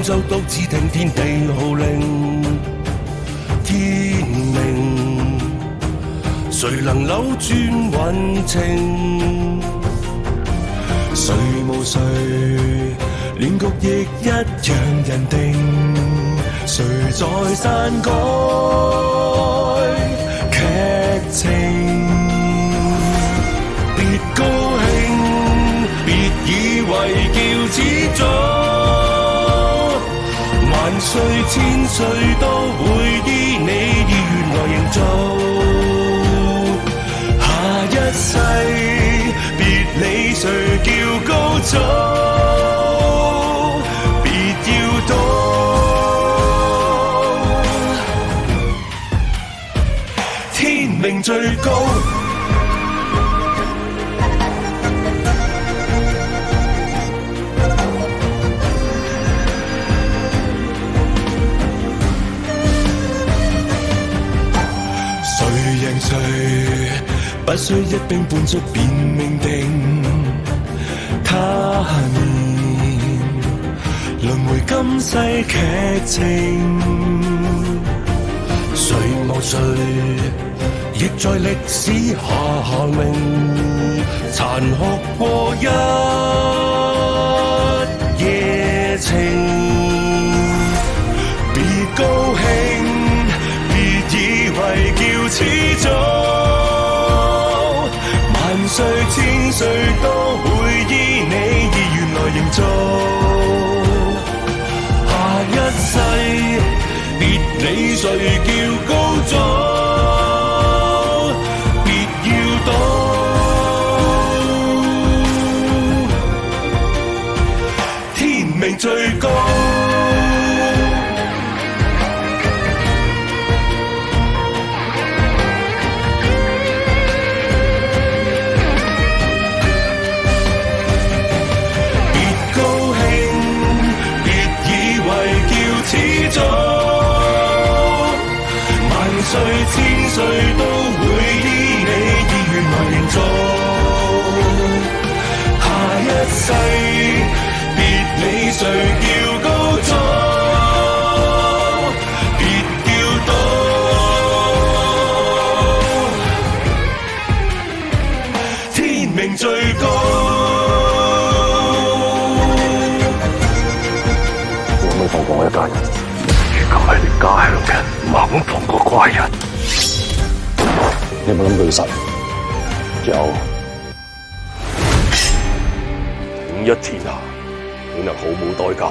就獨自聽天地號令，天明，誰能扭轉運程？誰無誰，亂局亦一樣人定。誰在篡改劇情？別高興，別以為叫始祖，萬歲千歲都會依你意願來營造。下一世別理誰叫高祖，別要躲。天命最高，誰贏誰不需一兵半卒便命定。他年輪迴今世劇情，誰無誰亦在歷史下名，殘酷過一夜情。別高興，別以為叫始祖，萬歲千歲都會依你意願來營造。下一世別理誰叫高祖，別要躲。天命最高，始祖，萬歲千歲都會依你意願來營造。下一世別理誰叫高祖，別叫躲。天命最高，我冇放過我一家人。如果係你家鄉嘅，唔肯放過怪人。你有冇諗過要殺人？有。統一天下，豈能毫無代價？